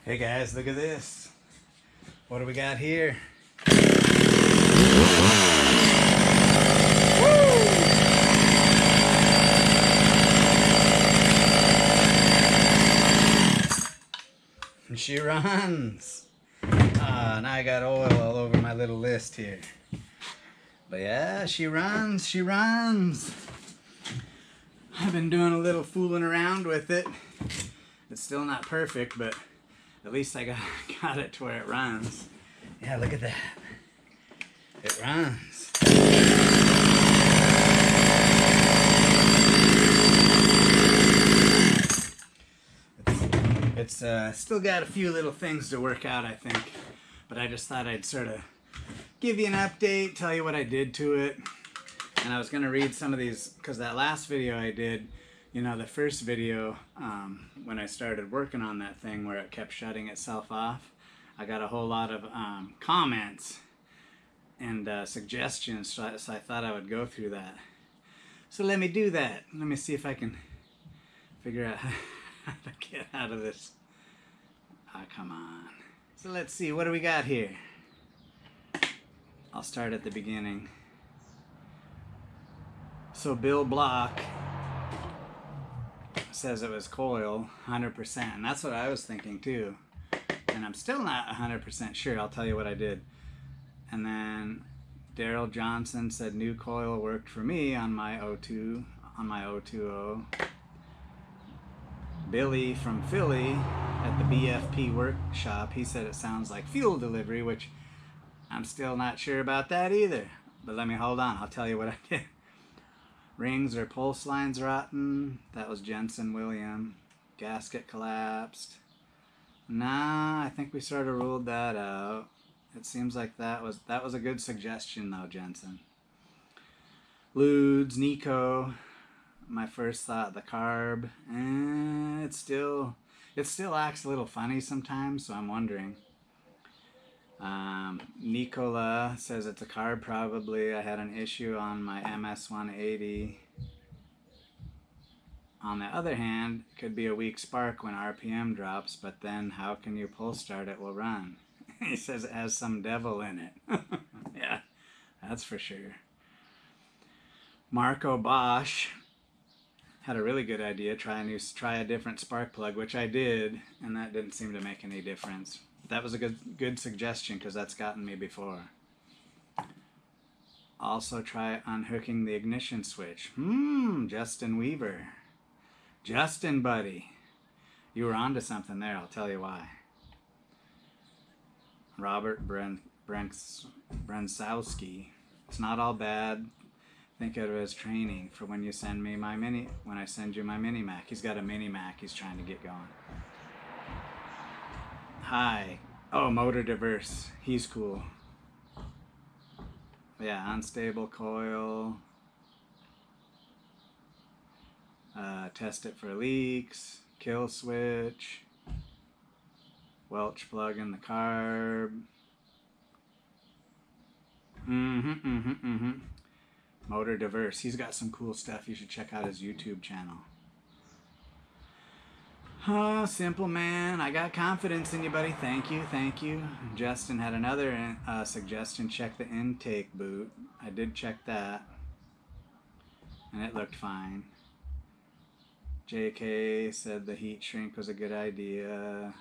Hey guys, look at this. What do we got here? And she runs. Now I got oil all over my little list here. But yeah, she runs, she runs. I've been doing a little fooling around with it. It's still not perfect, but at least I got it to where it runs. Yeah, look at that. It runs. It's still got a few little things to work out, I think. But I just thought I'd sort of give you an update, tell you what I did to it. And I was going to read some of these, because that last video I did, you know, the first video, when I started working on that thing where it kept shutting itself off, I got a whole lot of comments and suggestions, so I thought I would go through that. So let me do that. Let me see if I can figure out how to get out of this. Ah, come on. So let's see, what do we got here? I'll start at the beginning. So Bill Block says it was coil 100%, and that's what I was thinking too. And I'm still not 100% sure. I'll tell you what I did. And then Daryl Johnson said new coil worked for me on my 02, on my 020. Billy from Philly at the BFP workshop, he said it sounds like fuel delivery, which I'm still not sure about that either. But let me hold on, I'll tell you what I did. Rings or pulse lines rotten. That was Jensen William. Gasket collapsed. Nah, I think we sort of ruled that out. It seems like that was a good suggestion though, Jensen. Ludes, Nico. My first thought, the carb. It still acts a little funny sometimes, so I'm wondering. Nicola says it's a carb probably. I had an issue on my MS-180. On the other hand, it could be a weak spark when RPM drops, but then how can you pull start it will run? He says it has some devil in it. Yeah, that's for sure. Marco Bosch had a really good idea, try a different spark plug, which I did, and that didn't seem to make any difference. That was a good suggestion because that's gotten me before. Also try unhooking the ignition switch. Justin Weaver. Justin, buddy. You were onto something there, I'll tell you why. Robert Brensowski. It's not all bad. Think of it as training for when you send me my when I send you my mini Mac. He's got a mini Mac he's trying to get going. Hi. Oh, Motor Diverse. He's cool. Yeah, unstable coil. Test it for leaks. Kill switch. Welch plug in the carb. Motor Diverse. He's got some cool stuff. You should check out his YouTube channel. Oh, Simple Man. I got confidence in you, buddy. Thank you, thank you. Justin had another suggestion. Check the intake boot. I did check that, and it looked fine. JK said the heat shrink was a good idea.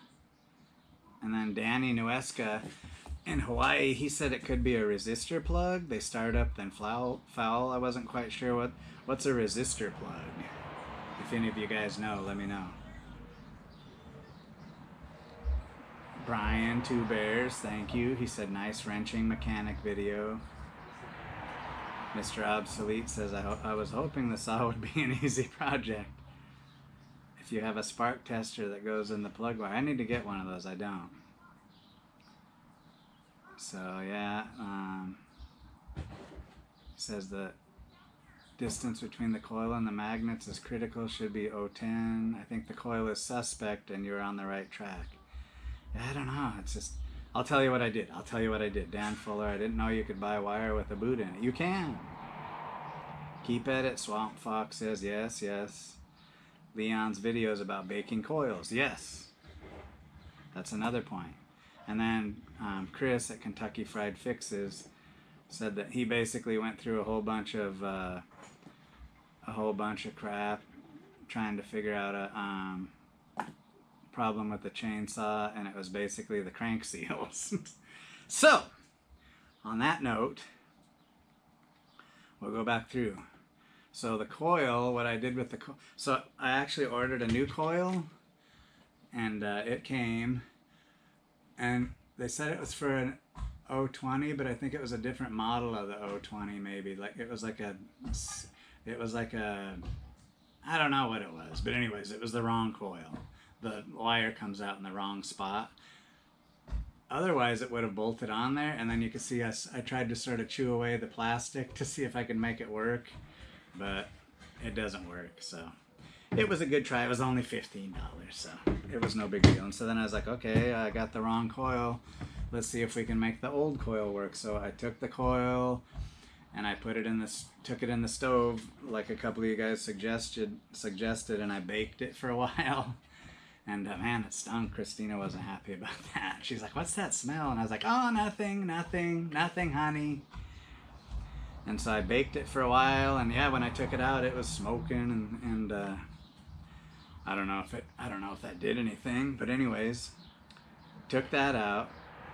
And then Danny Nuesca in Hawaii, he said it could be a resistor plug. They start up, then foul. I wasn't quite sure what's a resistor plug. If any of you guys know, let me know. Brian, Two Bears, thank you. He said nice wrenching mechanic video. Mr. Obsolete says I was hoping the saw would be an easy project. If you have a spark tester that goes in the plug wire, I need to get one of those. I don't. So yeah, says the distance between the coil and the magnets is critical, should be 010. I think the coil is suspect and you're on the right track. Yeah, I don't know, it's just, I'll tell you what I did. Dan Fuller, I didn't know you could buy wire with a boot in it. You can. Keep at it. Swamp Fox says yes. Leon's videos about baking coils. Yes. That's another point. And then Chris at Kentucky Fried Fixes said that he basically went through a whole bunch of crap trying to figure out a problem with the chainsaw, and it was basically the crank seals. So, on that note, we'll go back through. So the coil, what I did with the coil, so I actually ordered a new coil, and it came, and they said it was for an 020, but I think it was a different model of the 020 maybe. Like it was like a, I don't know what it was, but anyways, it was the wrong coil. The wire comes out in the wrong spot. Otherwise, it would have bolted on there, and then you can see I tried to sort of chew away the plastic to see if I could make it work, but it doesn't work. So it was a good try. It was only $15, so it was no big deal. And so then I was like, okay, I got the wrong coil. Let's see if we can make the old coil work. So I took the coil and I put it in took it in the stove like a couple of you guys suggested, and I baked it for a while. And man, it stunk. Christina wasn't happy about that. She's like, what's that smell? And I was like, oh, nothing, honey. And so I baked it for a while, and yeah, when I took it out, it was smoking, and I don't know if that did anything, but anyways, took that out.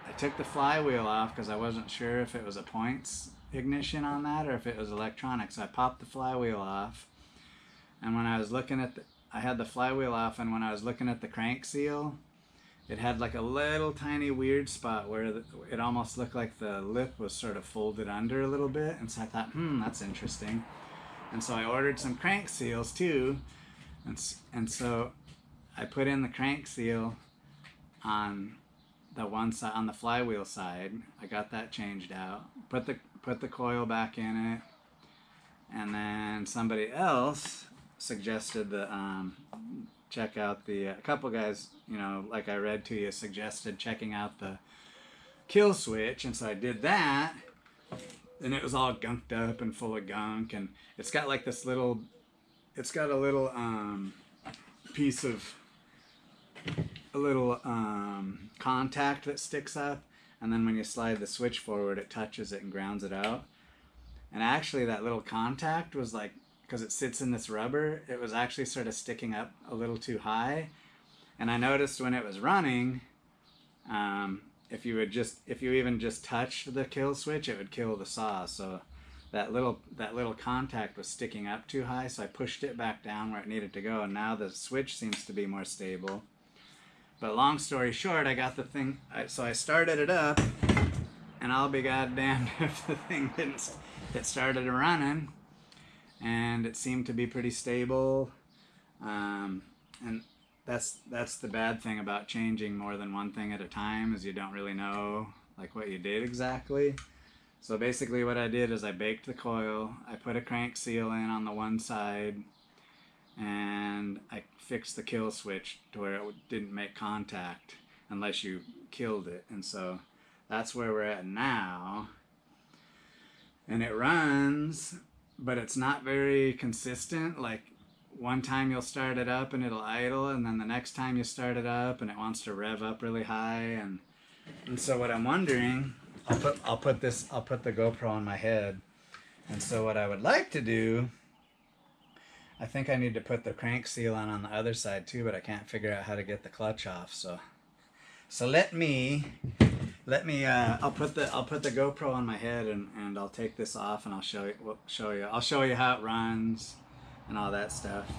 I took the flywheel off because I wasn't sure if it was a points ignition on that or if it was electronic. So I popped the flywheel off, and when I was looking at I had the flywheel off, and when I was looking at the crank seal, it had like a little tiny weird spot where it almost looked like the lip was sort of folded under a little bit. And so I thought, that's interesting. And so I ordered some crank seals too. And so I put in the crank seal on the one side, on the flywheel side. I got that changed out. Put the coil back in it. And then somebody else suggested check out a couple guys, like I read to you, suggested checking out the kill switch, and so I did that, and it was all gunked up and full of gunk, and it's got like this little, it's got a little piece of a little contact that sticks up, and then when you slide the switch forward, it touches it and grounds it out. And actually that little contact was like, because it sits in this rubber, it was actually sort of sticking up a little too high. And I noticed when it was running, if you even just touch the kill switch, it would kill the saw. So that little contact was sticking up too high, so I pushed it back down where it needed to go, and now the switch seems to be more stable. But long story short, I got the thing, so I started it up, and I'll be goddamned if the thing it started running. And it seemed to be pretty stable, and that's the bad thing about changing more than one thing at a time, is you don't really know like what you did exactly. So basically what I did is I baked the coil, I put a crank seal in on the one side, and I fixed the kill switch to where it didn't make contact unless you killed it. And so that's where we're at now, and it runs, but it's not very consistent. Like one time you'll start it up and it'll idle, and then the next time you start it up and it wants to rev up really high. And so what I'm wondering, I'll put the GoPro on my head. And so what I would like to do, I think I need to put the crank seal on the other side too, but I can't figure out how to get the clutch off. So let me I'll put the GoPro on my head, and I'll take this off, and I'll show you how it runs and all that stuff.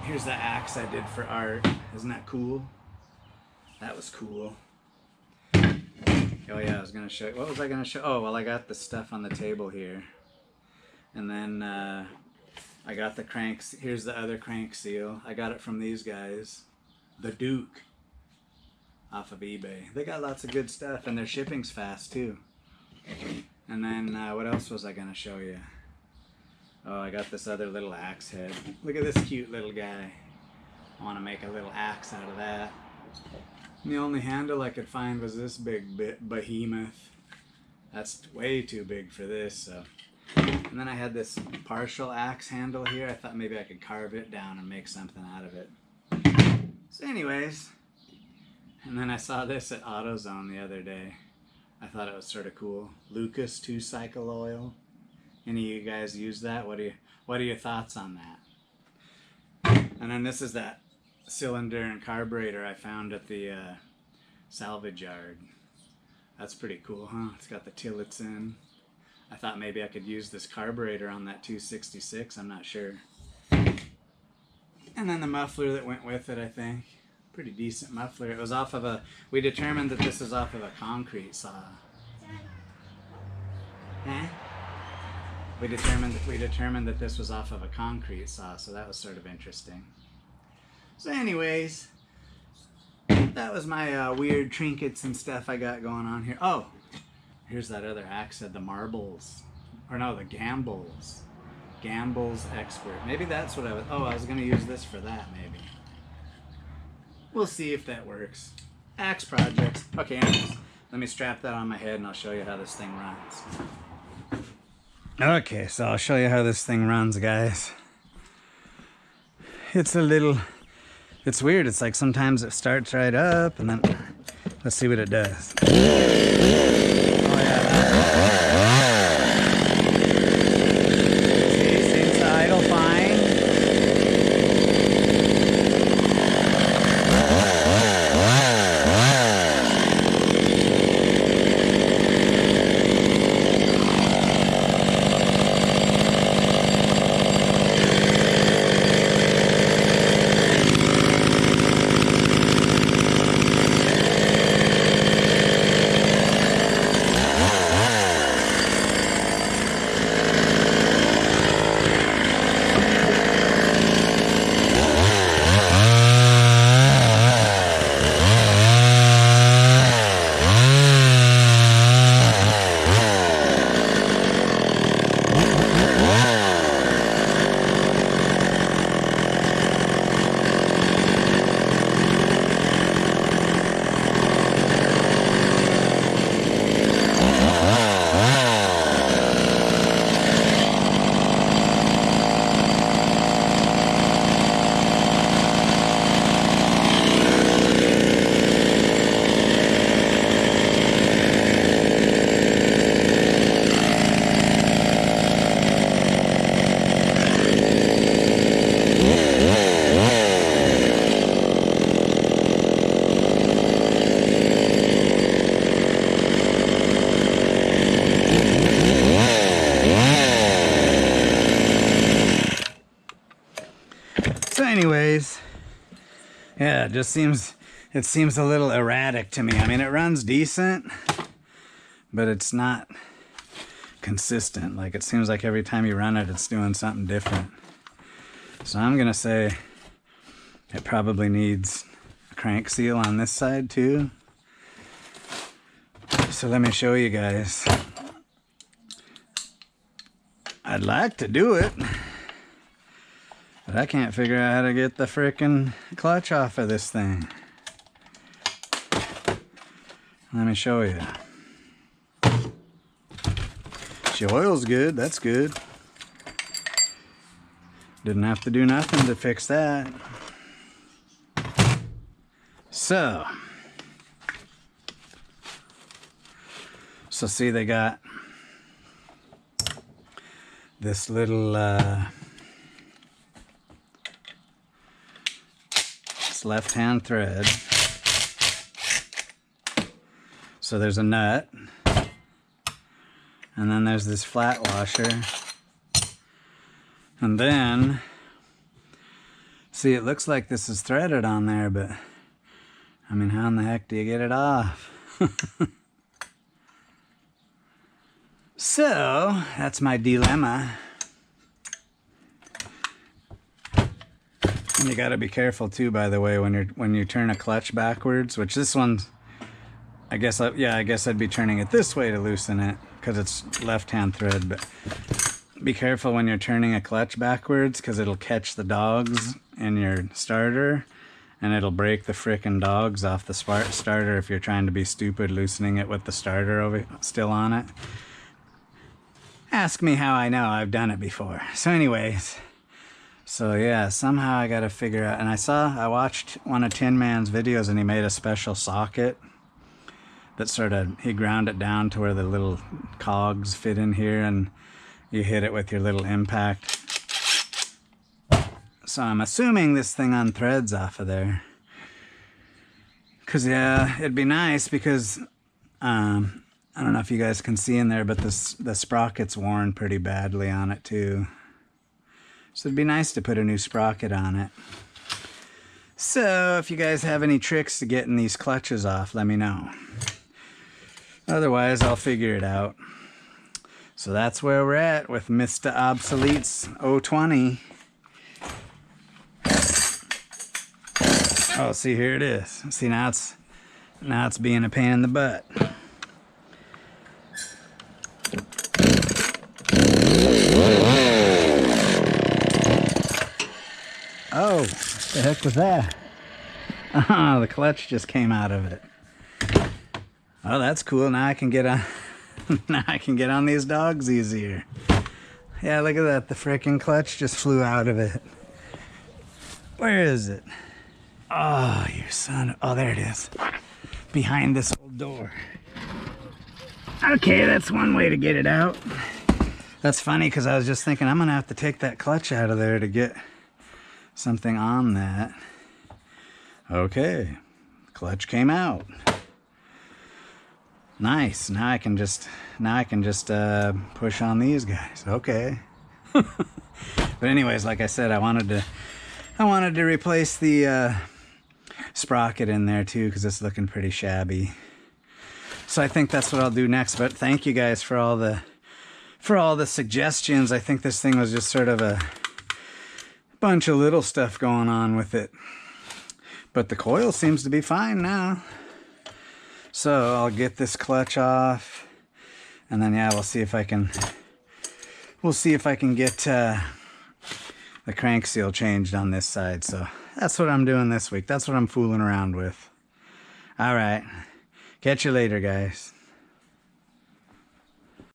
Here's the axe I did for art. Isn't that cool? That was cool. Oh yeah, I was gonna show you. What was I gonna show? Oh well, I got the stuff on the table here, and then I got the cranks. Here's the other crank seal. I got it from these guys, the Duke, off of eBay. They got lots of good stuff, and their shipping's fast too. And then what else was I gonna show you? Oh, I got this other little axe head. Look at this cute little guy. I want to make a little axe out of that. And the only handle I could find was this big behemoth. That's way too big for this. So. And then I had this partial axe handle here. I thought maybe I could carve it down and make something out of it. So anyways, And then I saw this at AutoZone the other day. I thought it was sort of cool. Lucas 2-cycle oil. Any of you guys use that? What are your thoughts on that? And then this is that cylinder and carburetor I found at the salvage yard. That's pretty cool, huh? It's got the Tillotson. I thought maybe I could use this carburetor on that 266. I'm not sure. And then the muffler that went with it, I think. Pretty decent muffler. It was off of a... We determined that this is off of a concrete saw. Huh? We determined that this was off of a concrete saw, so that was sort of interesting. So anyways, that was my weird trinkets and stuff I got going on here. Oh, here's that other axe head, the Marbles. Or no, the Gambles. Gambles Expert. Maybe that's what I was... Oh, I was going to use this for that, maybe. We'll see if that works. Axe projects. Okay, anyways, let me strap that on my head and I'll show you how this thing runs. Okay, so I'll show you how this thing runs, guys. It's a little... It's weird. It's like sometimes it starts right up and then... Let's see what it does. Oh, yeah. See, seems to idle fine. So anyways, yeah, it seems a little erratic to me. I mean, it runs decent, but it's not consistent. Like, it seems like every time you run it, it's doing something different. So I'm gonna say it probably needs a crank seal on this side too. So let me show you guys. I'd like to do it, but I can't figure out how to get the frickin' clutch off of this thing. Let me show you. The oil's good, that's good. Didn't have to do nothing to fix that. So see, they got this little this left-hand thread. So there's a nut, and then there's this flat washer, and then see, it looks like this is threaded on there, but I mean, how in the heck do you get it off? So that's my dilemma. And you got to be careful too, by the way, when you turn a clutch backwards, which this one's, I guess I'd be turning it this way to loosen it because it's left-hand thread, but be careful when you're turning a clutch backwards because it'll catch the dogs in your starter and it'll break the frickin' dogs off the starter if you're trying to be stupid loosening it with the starter still on it. Ask me how I know. I've done it before. So anyways, So yeah, somehow I gotta figure out, and I watched one of Tin Man's videos and he made a special socket that he ground it down to where the little cogs fit in here and you hit it with your little impact. So I'm assuming this thing unthreads off of there. Cause yeah, it'd be nice because, I don't know if you guys can see in there, but the sprocket's worn pretty badly on it too. So it'd be nice to put a new sprocket on it. So if you guys have any tricks to getting these clutches off, let me know. Otherwise, I'll figure it out. So that's where we're at with Mr. Obsolete's 020. Oh, see, here it is. See, now it's being a pain in the butt. Oh, what the heck was that? Oh, the clutch just came out of it. Oh, that's cool. Now I can get on. Now I can get on these dogs easier. Yeah, look at that. The frickin' clutch just flew out of it. Where is it? Oh, your son. Oh, there it is. Behind this old door. Okay, that's one way to get it out. That's funny because I was just thinking I'm going to have to take that clutch out of there to get something on that. Okay, clutch came out. Nice. Now I can just push on these guys. Okay. But anyways, like I said, I wanted to replace the sprocket in there too because it's looking pretty shabby. So I think that's what I'll do next. But thank you guys for all the suggestions. I think this thing was just sort of a bunch of little stuff going on with it. But the coil seems to be fine now. So I'll get this clutch off, and then yeah, we'll see if I can get the crank seal changed on this side. So that's what I'm doing this week. That's what I'm fooling around with. All right. Catch you later, guys.